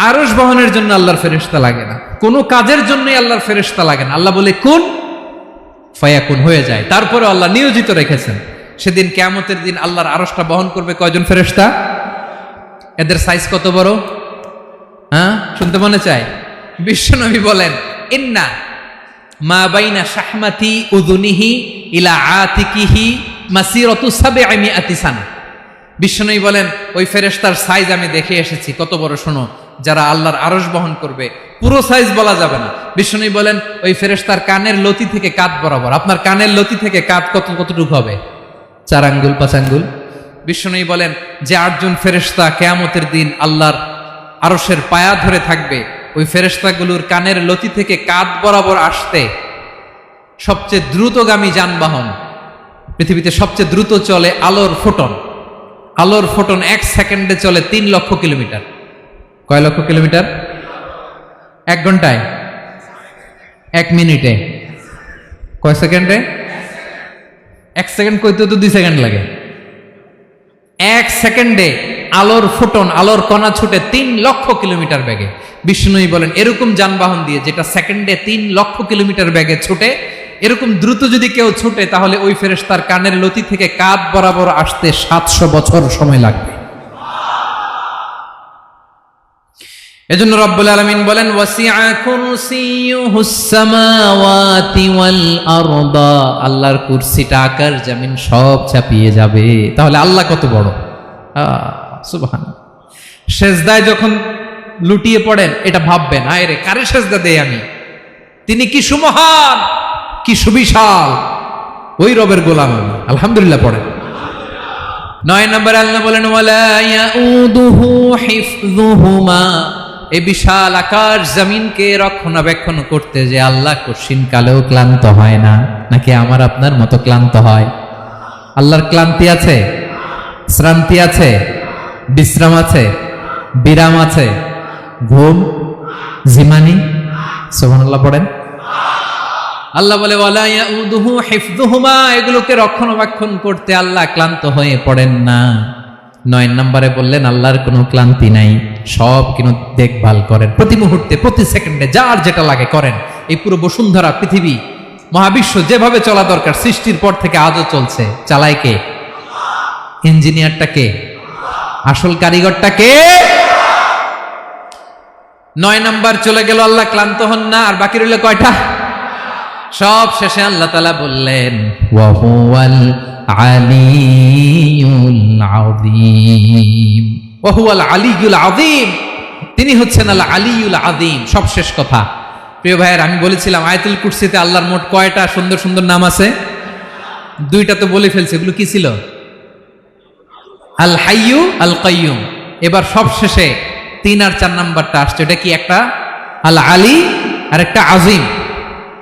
আরশ বহনের জন্য আল্লাহর ফেরেশতা লাগে না, কোনো কাজের জন্যই আল্লাহর ফেরেশতা লাগে না। আল্লাহ বলে কুন ফায়াকুন, হয়ে যায়। তারপরে আল্লাহ নিয়োজিত রেখেছেন। সেদিন কিয়ামতের দিন আল্লাহর আরশটা বহন করবে কয়জন ফেরেশতা? এদের সাইজ কত বড়? হ্যাঁ, শুনতে মনে চায়? বিশ্বনবী বলেন ইন্না মা বাইনা শাহমাতি উযুনিহি ইলা আতিকিহি মাসিরাতু 700 সানা। বিশ্বনবী বলেন ওই ফেরেশতার সাইজ আমি দেখে এসেছি। কত বড় শোনো, যারা আল্লাহর আরশ বহন করবে, পুরো সাইজ বলা যাবে না। বিশ্বনবী বলেন ওই ফেরেশতার কানের লতি থেকে কাঁধ বরাবর। আপনার কানের লতি থেকে কাঁধ কতটুকু হবে? 4 আঙ্গুল 5 আঙ্গুল। বিশ্বনবী বলেন যে 8 জন ফেরেশতা কিয়ামতের দিন আল্লাহর আরশের পায়া ধরে থাকবে, ওই ফেরেশতাগুলোর কানের লতি থেকে কাঁধ বরাবর আসতে সবচেয়ে দ্রুতগামী যানবাহন, পৃথিবীতে সবচেয়ে দ্রুত চলে আলোর ফোটন, আলোর ফোটন 1 সেকেন্ডে চলে 3 লক্ষ কিলোমিটার। কয় লক্ষ কিলোমিটার? 1 ঘন্টায়, 1 মিনিটে, কয় সেকেন্ডে? 1 সেকেন্ড কইতে তো 2 সেকেন্ড লাগে। 1 সেকেন্ডে আলোর ফোটন, আলোর কণা ছুটে 3 লক্ষ কিলোমিটার বেগে। বিষ্ণুই বলেন এরকম যানবাহন দিয়ে যেটা সেকেন্ডে 3 লক্ষ কিলোমিটার বেগে ছুটে, এরকম দ্রুত যদি কেউ ছুটে তাহলে ওই ফেরেশতার কানের লতি থেকে কাঁধ বরাবর আসতে 700 বছর সময় লাগবে। এজন্য রব্বুল আলামিন বলেন ওয়াসিআ কুরসিয়ুহুস সামাওয়াতি ওয়াল আরদা, আল্লাহর কুরসিটা আকাশ জমিন সব চাপিয়ে যাবে। তাহলে আল্লাহ কত বড়! সুবহানাল্লাহ। সেজদায় যখন লুটিয়ে পড়েন এটা ভাববেন, আয় রে কারে সেজদা দেই আমি, তিনি কি সুমহান, কি সুবিশাল, ওই রবের গোলাম আমি। আলহামদুলিল্লাহ পড়েন। 9 নম্বরে আল্লাহ বলেন ওয়ালা ইয়াউদুহু হিফযুহুমা, এই বিশাল আকাশ জমিনকে রক্ষণাবেক্ষণ করতে যে আল্লাহ কঠিন কালেও ক্লান্ত হয় না। নাকি আমার আপনার মতো ক্লান্ত হয়? আল্লাহর ক্লান্তি আছে, শ্রান্তি আছে, বিশ্রাম আছে, বিরাম আছে, ঘুম, জিমানি? সুবহানাল্লাহ পড়েন। আল্লাহ বলে ওয়ালা ইয়াউদুহু হিফযুহুমা, এগুলোকে রক্ষণাবেক্ষণ করতে আল্লাহ ক্লান্ত হয়ে পড়েন না। 9 নম্বরে বললেন আল্লাহর কোনো ক্লান্তি নাই, সব কিন্তু দেখভাল করেন, প্রতি মুহূর্তে প্রতি সেকেন্ডে যার যেটা লাগে করেন। এই পুরো বসুন্ধরা, পৃথিবী, মহাবিশ্ব যেভাবে চলা দরকার সৃষ্টির পর থেকে আজও চলছে। চালায় কে? ইঞ্জিনিয়ারটা কে? আসল কারিগরটা কে? 9 নাম্বার চলে গেল, আল্লাহ ক্লান্ত হন না। আর বাকি রইল কয়টা? সব শেষে আল্লাহ তাআলা বললেন ওয়া হুয়াল আলিয়ুল আযীম, ওয়া হুয়াল আলিয়ুল আযীম, তিনি হচ্ছেন আল আলিয়ুল আযীম। সব শেষ কথা। প্রিয় ভাইয়ের, আমি বলেছিলাম আয়াতুল কুরসিতে আল্লাহর মোট কয়টা সুন্দর সুন্দর নাম আছে? 2টা তো বলে ফেলছে। এগুলো কি ছিল? আল হাইয়ু, আল কাইয়ুম। এবার সব শেষে 3 আর 4 নাম্বারটা আসছে। এটা কি? একটা আল আলী আর একটা আযীম।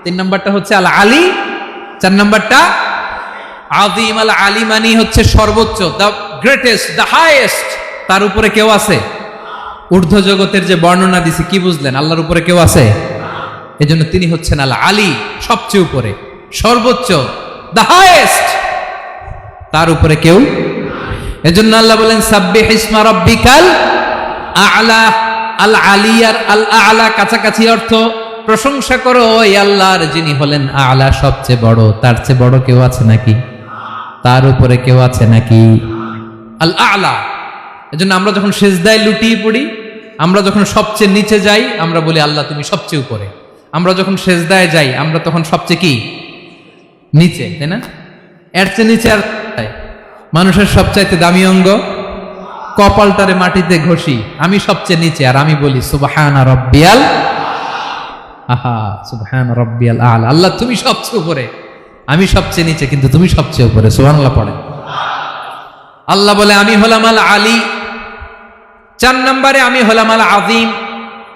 3 নাম্বারটা হচ্ছে আল আলী, 4 নাম্বারটা আযীম। আল আলী মানে হচ্ছে সর্বোচ্চ, দ্য গ্রেটেস্ট, দ্য হাইয়েস্ট। তার উপরে কেউ আছে? ঊর্ধ্ব জগতের যে বর্ণনা দিছি, কি বুঝলেন? আল্লাহর উপরে কেউ আছে? এজন্য তিনি হচ্ছেন আল আলী, সবচেয়ে উপরে, সর্বোচ্চ, দ্য হাইয়েস্ট। তার উপরে কেউ। এজন্য আল্লাহ বলেন সাব্বিহ ইসমা রাব্বিকাল আ'লা। আল আলী আর আল আ'লা কাছাকাছি অর্থ। প্রশংসা করো ওই আল্লাহর যিনি হলেন আ'লা, সবচেয়ে বড়। তার চেয়ে বড় কেউ আছে নাকি? তার উপরে কেউ আছে নাকি? আল আ'লা। এজন্য আমরা যখন সিজদায় লুটিয়ে পড়ি, আমরা যখন সবচেয়ে নিচে যাই, আমরা বলি আল্লাহ তুমি সবচেয়ে উপরে। আমরা যখন সিজদায় যাই, আমরা তখন সবচেয়ে কি? নিচে, তাই না? এর চেয়ে নিচে আর মানুষের সবচাইতে দামি অঙ্গ কপালটারে মাটিতে ঘষি, আমি সবচেয়ে নিচে, আর আমি বলি সুবহানা রাব্বিয়াল, আহা সুবহান রাব্বিয়াল আ'লা। আল্লাহ তুমি সবচেয়ে উপরে, আমি সবচেয়ে নিচে, কিন্তু তুমি সবচেয়ে উপরে। সুবহানাল্লাহ পড়েন। আল্লাহ বলে আমি হলাম আল আলী। 4 নম্বরে আমি হলাম আল আযীম,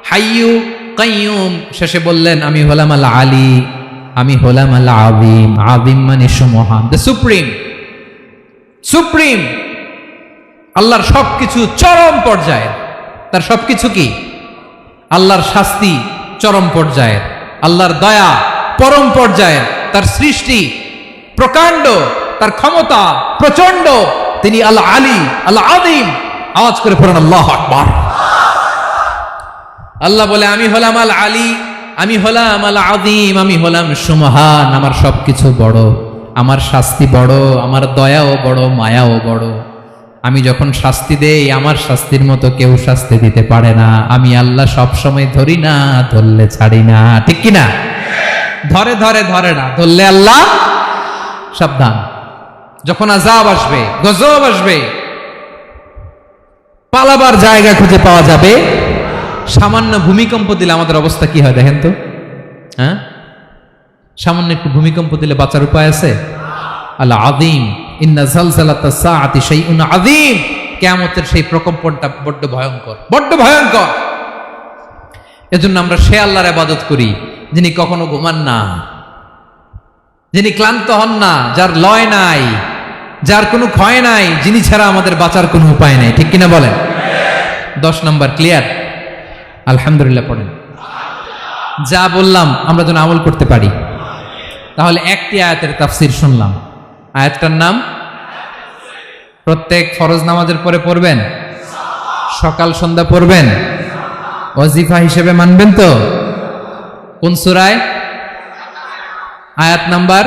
হাইয়ু কাইয়ুম। শেষে বললেন আমি হলাম আল আলী, আমি হলাম আল আযীম। আযীম মানে সুমহান, দ্য সুপ্রিম। সুপ্রিম। আল্লাহর সবকিছু চরম পর্যায়ের। তার সবকিছু কি? আল্লাহর শাস্তি চরম পর্যায়ের, আল্লাহর দয়া পরম পর্যায়ের, তার সৃষ্টি প্রকাণ্ড, তার ক্ষমতা প্রচন্ড। তিনি আল আলী, আল আযীম। আওয়াজ করে পড়েন আল্লাহু আকবার। আল্লাহ বলে আমি হলাম আল আলী, আমি হলাম আল আযীম, আমি হলাম সুমহান। আমার সবকিছু বড়, আমার শাস্তি বড়, আমার দয়াও বড়, মায়াও বড়। আমি যখন শাস্তি দেই, আমার শাস্তির মতো কেউ শাস্তি দিতে পারে না। আমি আল্লাহ সব সময় ধরি না, ধরলে ছাড়ি না। ঠিক কি না? ধরে ধরে ধরে না, ধরলে আল্লাহ সাবধান। যখন আযাব আসবে, গজব আসবে, পালাবার জায়গা খুঁজে পাওয়া যাবে। সামান্য ভূমিকম্প দিলে আমাদের অবস্থা কি হয় দেখেন তো? হ্যাঁ, সামান্য একটু ভূমিকম্প দিলে বাঁচার উপায় আছে? আল আযীম, ইন্না যালজালাতাস সাআতি শাইউন আযীম। কিয়ামতের সেই প্রকম্পনটা বড্ড ভয়ঙ্কর, বড্ড ভয়ঙ্কর। এজন্য আমরা সে আল্লাহর ইবাদত করি যিনি কখনো ঘুমান না, যিনি ক্লান্ত হন না, যার লয় নাই, যার কোনো ক্ষয় নাই, যিনি ছাড়া আমাদের বাঁচার কোনো উপায় নাই, ঠিক কিনা বলেন? 10 নম্বর ক্লিয়ার? আলহামদুলিল্লাহ পড়েন। যা বললাম আমরা যেন আমল করতে পারি। তাহলে একটি আয়াতের তাফসীর শুনলাম, আয়াতটার নাম প্রত্যেক ফরজ নামাজের পরে পড়বেন, সকাল সন্ধ্যা পড়বেন, ওয়াজিফা হিসেবে মানবেন তো? কোন সূরায়? আয়াত নাম্বার?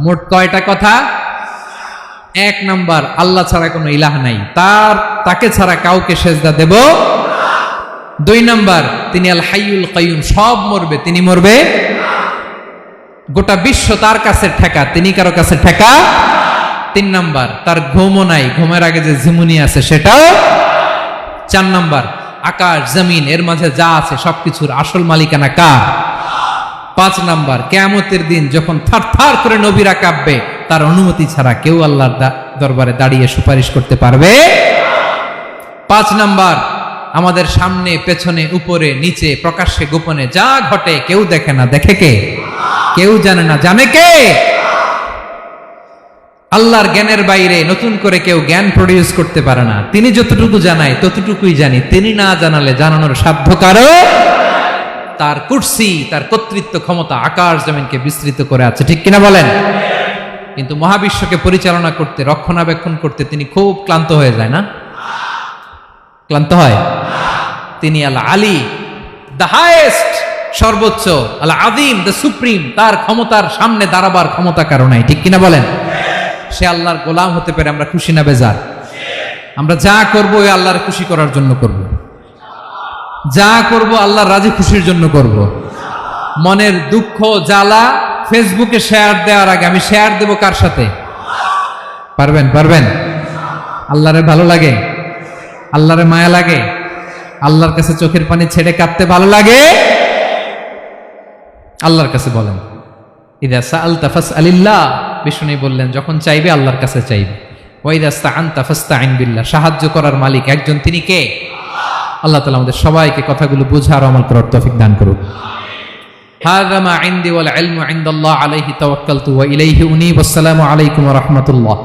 মোট কয়টা কথা? 1 নাম্বার, আল্লাহ ছাড়া কোনো ইলাহ নাই, তাকে ছাড়া কাউকে সেজদা দেব। 2 নাম্বার, তিনি আল হাইয়ুল কাইয়ুম, সব মরবে, তিনি মরবে। গোটা বিশ্ব তার কাছে ঠেকা, তিনি কারো কাছে ঠেকা। 3 নাম্বার, তার ঘুমও নাই, ঘুমের আগে যে ঝিমুনি আছে সেটাও। 4 নাম্বার, আকাশ জমিন এর মাঝে যা আছে সবকিছুর আসল মালিকানা কার? 5 নাম্বার, কিয়ামতের দিন যখন থারথার করে নবীরা কাঁপবে, তার অনুমতি ছাড়া কেউ আল্লাহর দরবারে দাঁড়িয়ে সুপারিশ করতে পারবে। 5 নাম্বার, আমাদের সামনে পেছনে উপরে নিচে প্রকাশ্যে গোপনে যা ঘটে কেউ দেখে না, দেখে কে? কেউ জানে না, জানে কে? আল্লাহর জ্ঞানের বাইরে নতুন করে কেউ জ্ঞান প্রডিউস করতে পারে না। তিনি যতটুকু জানায় ততটুকুই জানি, তিনি না জানালে জানানোর সাধ্য কারো। তার কুরসি, তার কর্তৃত্ব ক্ষমতা আকাশ জমিনকে বিস্তৃত করে আছে, ঠিক কিনা বলেন? কিন্তু মহাবিশ্বকে পরিচালনা করতে, রক্ষণাবেক্ষণ করতে তিনি খুব ক্লান্ত হয়ে যায় না? ক্লান্ত হয়? তিনি আল আলী, দ্য হাইয়েস্ট, সর্বোচ্চ, আল আযীম, দ্য সুপ্রিম, তার ক্ষমতার সামনে দাঁড়াবার ক্ষমতা কারো নাই, ঠিক কিনা বলেন? সে আল্লাহর গোলাম হতে পারে, আমরা খুশি না বেজার? আমরা যা করব ওই আল্লাহর খুশি করার জন্য করব, যা করব আল্লাহর রাজি খুশির জন্য করব। মনের দুঃখ জ্বালা ফেসবুকে শেয়ার দেওয়ার আগে আমি শেয়ার দেব কার সাথে? পারবেন? পারবেন? আল্লাহরে ভালো লাগে, আল্লাহরে মায়া লাগে, আল্লাহর কাছে চোখের পানি ছেড়ে কাঁদতে ভালো লাগে? আল্লাহর কাছে বলেন, ইদা সাআলতা ফাসআলিল্লাহ, বিষ্ণু বললেন যখন চাইবে আল্লাহর কাছে চাইবে। ওয়া ইদা ইসতাআনতা ফাসতাইন বিল্লাহ, সাহায্য করার মালিক একজন, তিনি কে? আল্লাহ তাআলা আমাদের সবাইকে কথাগুলো বোঝার আমল করার তৌফিক দান করুন। হাযা মা ইনদি ওয়াল ইলমু ইনদাল্লাহ আলাইহি তাওয়াক্কালতু ওয়া ইলাইহি উনীব। আসসালামু আলাইকুম ওয়া রাহমাতুল্লাহ।